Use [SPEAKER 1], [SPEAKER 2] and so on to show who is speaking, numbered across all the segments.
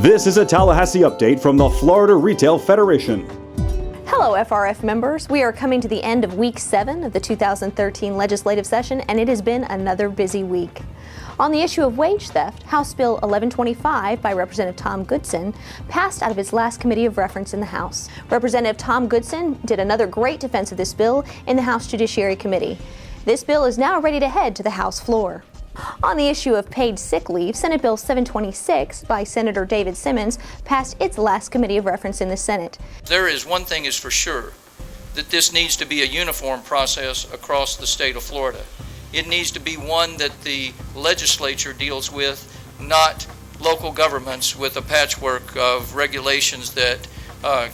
[SPEAKER 1] This is a Tallahassee update from the Florida Retail Federation.
[SPEAKER 2] Hello, FRF members. We are coming to the end of week 7 of the 2013 legislative session, and it has been another busy week. On the issue of wage theft, House Bill 1125 by Representative Tom Goodson passed out of its last committee of reference in the House. Representative Tom Goodson did another great defense of this bill in the House Judiciary Committee. This bill is now ready to head to the House floor. On the issue of paid sick leave, Senate Bill 726 by Senator David Simmons passed its last committee of reference in the Senate.
[SPEAKER 3] There is one thing is for sure, that this needs to be a uniform process across the state of Florida. It needs to be one that the legislature deals with, not local governments with a patchwork of regulations that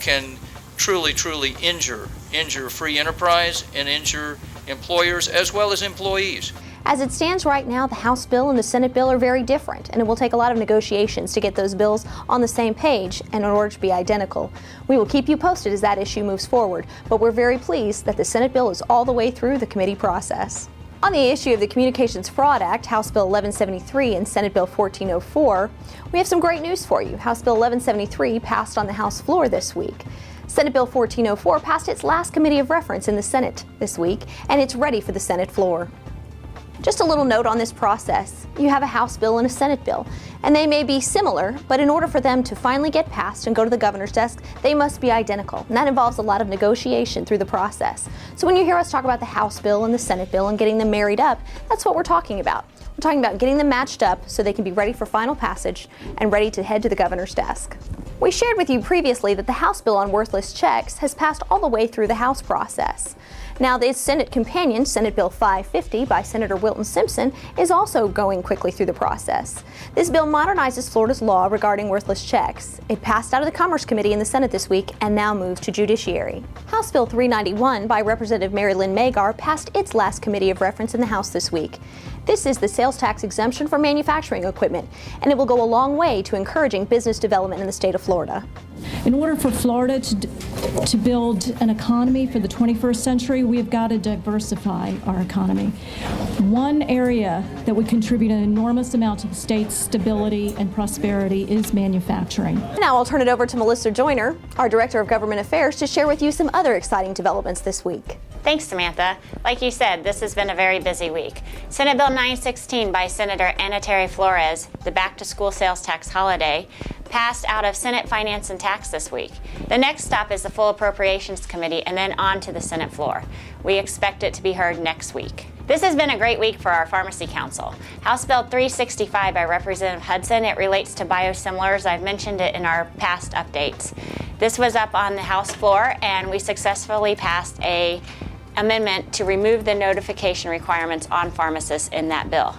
[SPEAKER 3] can truly injure free enterprise and injure employers as well as employees.
[SPEAKER 2] As it stands right now, the House bill and the Senate bill are very different, and it will take a lot of negotiations to get those bills on the same page and in order to be identical. We will keep you posted as that issue moves forward, but we're very pleased that the Senate bill is all the way through the committee process. On the issue of the Communications Fraud Act, House Bill 1173 and Senate Bill 1404, we have some great news for you. House Bill 1173 passed on the House floor this week. Senate Bill 1404 passed its last committee of reference in the Senate this week, and it's ready for the Senate floor. Just a little note on this process. You have a House bill and a Senate bill, and they may be similar, but in order for them to finally get passed and go to the governor's desk, they must be identical. And that involves a lot of negotiation through the process. So when you hear us talk about the House bill and the Senate bill and getting them married up, that's what we're talking about. We're talking about getting them matched up so they can be ready for final passage and ready to head to the governor's desk. We shared with you previously that the House bill on worthless checks has passed all the way through the House process. Now, the Senate companion, Senate Bill 550 by Senator Wilton Simpson, is also going quickly through the process. This bill modernizes Florida's law regarding worthless checks. It passed out of the Commerce Committee in the Senate this week and now moves to Judiciary. House Bill 391 by Representative Mary Lynn Magar passed its last committee of reference in the House this week. This is the sales tax exemption for manufacturing equipment, and it will go a long way to encouraging business development in the state of Florida.
[SPEAKER 4] In order for Florida to build an economy for the 21st century, we have got to diversify our economy. One area that would contribute an enormous amount to the state's stability and prosperity is manufacturing.
[SPEAKER 2] Now I'll turn it over to Melissa Joyner, our Director of Government Affairs, to share with you some other exciting developments this week.
[SPEAKER 5] Thanks, Samantha. Like you said, this has been a very busy week. Senate Bill 916 by Senator Ana Terry Flores, the back-to-school sales tax holiday, passed out of Senate Finance and Tax this week. The next stop is the Full Appropriations Committee and then on to the Senate floor. We expect it to be heard next week. This has been a great week for our Pharmacy Council. House Bill 365 by Representative Hudson, it relates to biosimilars. I've mentioned it in our past updates. This was up on the House floor and we successfully passed an amendment to remove the notification requirements on pharmacists in that bill.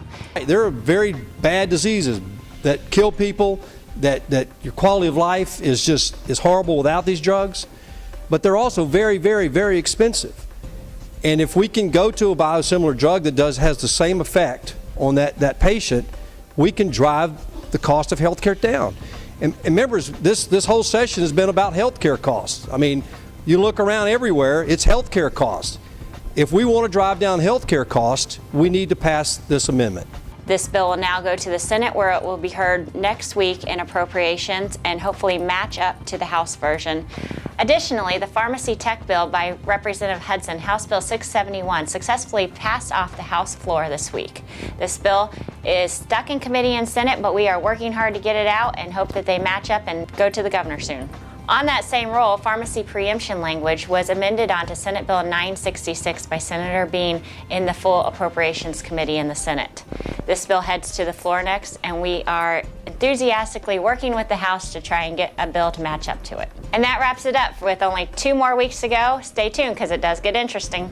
[SPEAKER 6] There are very bad diseases that kill people, that your quality of life is horrible without these drugs, but they're also very expensive. And if we can go to a biosimilar drug that has the same effect on that patient, we can drive the cost of health care down. And members, this whole session has been about health care costs. I mean, you look around everywhere, it's health care costs. If we want to drive down health care costs, we need to pass this amendment.
[SPEAKER 5] This bill will now go to the Senate where it will be heard next week in appropriations and hopefully match up to the House version. Additionally, the Pharmacy Tech Bill by Representative Hudson, House Bill 671, successfully passed off the House floor this week. This bill is stuck in committee and Senate, but we are working hard to get it out and hope that they match up and go to the governor soon. On that same roll, pharmacy preemption language was amended onto Senate Bill 966 by Senator Bean in the Full Appropriations Committee in the Senate. This bill heads to the floor next, and we are enthusiastically working with the House to try and get a bill to match up to it. And that wraps it up with only 2 more weeks to go. Stay tuned because it does get interesting.